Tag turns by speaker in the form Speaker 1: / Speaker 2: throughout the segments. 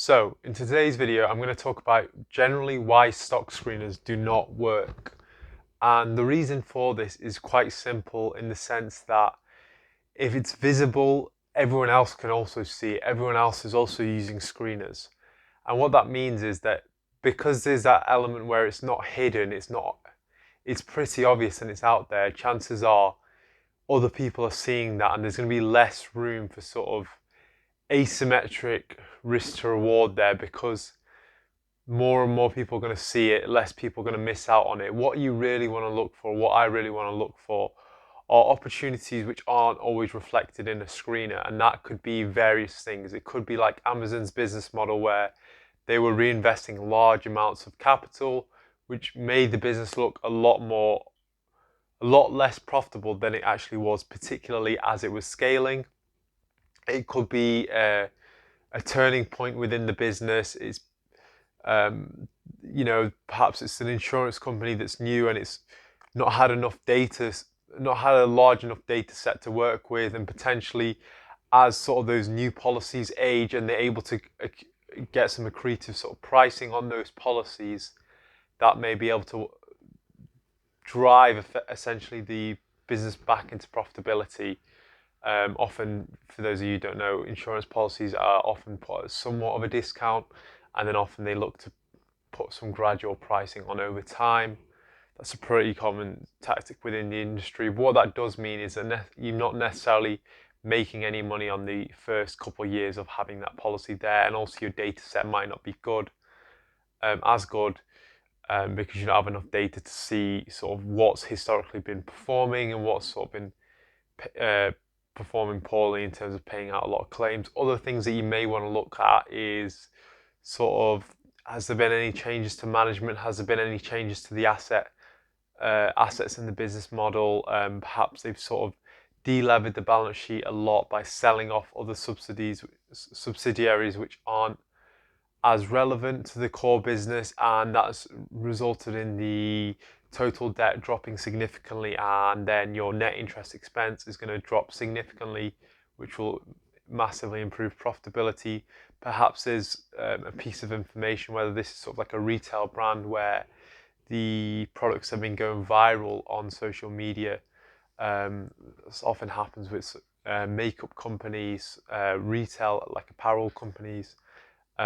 Speaker 1: So, in today's video, I'm going to talk about generally why stock screeners do not work. And the reason for this is quite simple in the sense that if it's visible, everyone else can also see it. Everyone else is also using screeners. And what that means is that because there's that element where it's not hidden, it's pretty obvious and it's out there, chances are other people are seeing that and there's going to be less room for sort of asymmetric risk to reward there because more and more people are going to see it, less people are going to miss out on it. What you really want to look for, what I really want to look for, are opportunities which aren't always reflected in a screener, and that could be various things. It could be like Amazon's business model where they were reinvesting large amounts of capital, which made the business look a lot less profitable than it actually was, particularly as it was scaling. It could be a turning point within the business. It's perhaps it's an insurance company that's new and it's not had enough data, not had a large enough data set to work with, and potentially as sort of those new policies age and they're able to get some accretive sort of pricing on those policies, that may be able to drive essentially the business back into profitability. Often, for those of you who don't know, insurance policies are often put at somewhat of a discount, and then often they look to put some gradual pricing on over time. That's a pretty common tactic within the industry. What that does mean is that you're not necessarily making any money on the first couple of years of having that policy there, and also your data set might not be good, because you don't have enough data to see sort of what's historically been performing and what's sort of been performing poorly in terms of paying out a lot of claims. Other things that you may want to look at is sort of, has there been any changes to management? Has there been any changes to the assets in the business model? Perhaps they've sort of de-levered the balance sheet a lot by selling off other subsidiaries which aren't as relevant to the core business, and that's resulted in the total debt dropping significantly, and then your net interest expense is going to drop significantly, which will massively improve profitability. Perhaps there's a piece of information, whether this is sort of like a retail brand where the products have been going viral on social media. This often happens with makeup companies, retail, like apparel companies.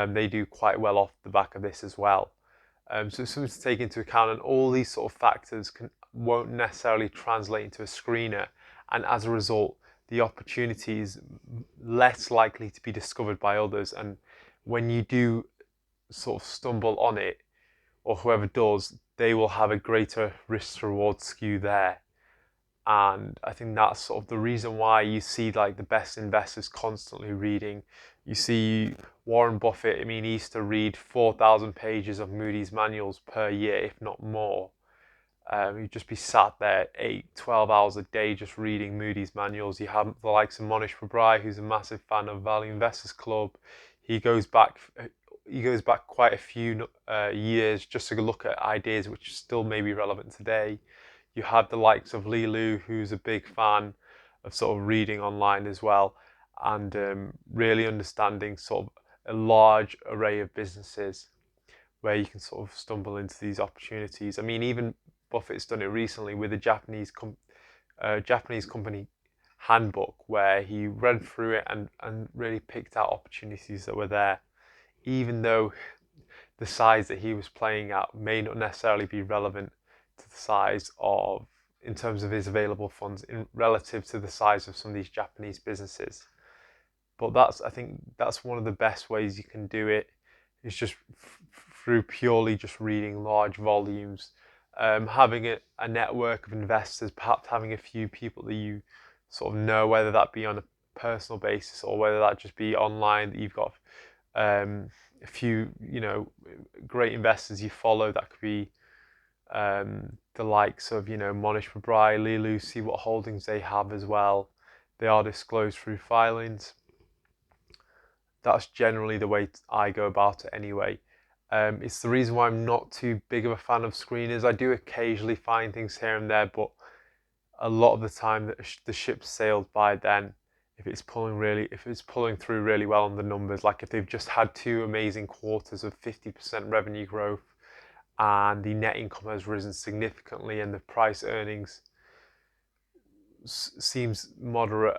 Speaker 1: They do quite well off the back of this as well. So it's something to take into account, and all these sort of factors won't necessarily translate into a screener, and as a result, the opportunity is less likely to be discovered by others. And when you do sort of stumble on it, or whoever does, they will have a greater risk to reward skew there. And I think that's sort of the reason why you see like the best investors constantly reading. You see Warren Buffett, he used to read 4,000 pages of Moody's manuals per year, if not more. He'd just be sat there 12 hours a day just reading Moody's manuals. You have the likes of Monish Pabrai, who's a massive fan of Value Investors Club. He goes back quite a few years just to look at ideas which still may be relevant today. You have the likes of Li Lu, who's a big fan of sort of reading online as well, and really understanding sort of a large array of businesses where you can sort of stumble into these opportunities. Even Buffett's done it recently with a Japanese company handbook, where he read through it and really picked out opportunities that were there, even though the size that he was playing at may not necessarily be relevant to the size of, in terms of his available funds, relative to the size of some of these Japanese businesses. But I think that's one of the best ways you can do it, is just through purely just reading large volumes, having a network of investors, perhaps having a few people that you sort of know, whether that be on a personal basis or whether that just be online, that you've got a few great investors you follow. That could be the likes of Monish Pabrai, Li Lu, see what holdings they have as well. They are disclosed through filings. That's generally the way I go about it anyway. It's the reason why I'm not too big of a fan of screeners. I do occasionally find things here and there, but a lot of the time the ship's sailed by then. if it's pulling through really well on the numbers, like if they've just had two amazing quarters of 50% revenue growth and the net income has risen significantly and the price earnings seems moderate,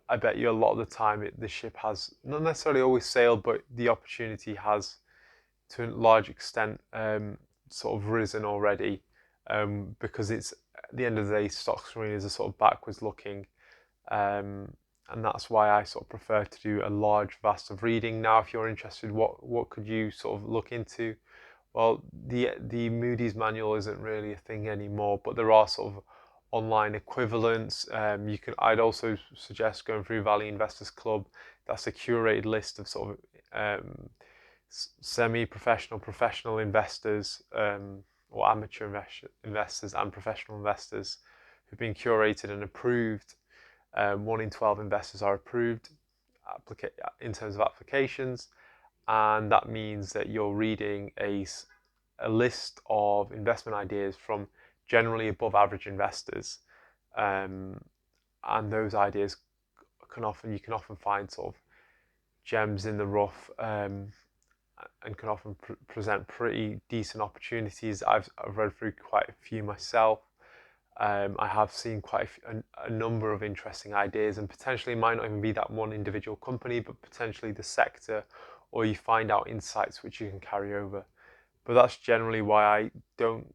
Speaker 1: I bet you a lot of the time the ship has not necessarily always sailed, but the opportunity has to a large extent sort of risen already, because it's at the end of the day, stock screeners are sort of backwards looking, and that's why I sort of prefer to do a large vast of reading. Now, if you're interested, what could you sort of look into? Well, the Moody's manual isn't really a thing anymore, but there are sort of online equivalents. I'd also suggest going through Valley Investors Club. That's a curated list of sort of semi-professional, professional investors, or amateur investors and professional investors who've been curated and approved. 1 in 12 investors are approved in terms of applications, and that means that you're reading a list of investment ideas from generally above average investors, and those ideas you can often find sort of gems in the rough, and can often present pretty decent opportunities. I've read through quite a few myself. I have seen quite a number of interesting ideas, and potentially it might not even be that one individual company, but potentially the sector, or you find out insights which you can carry over. But that's generally why I don't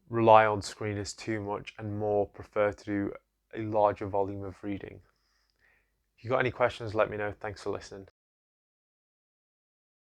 Speaker 1: rely on screeners too much and more prefer to do a larger volume of reading. If you've got any questions, let me know. Thanks for listening.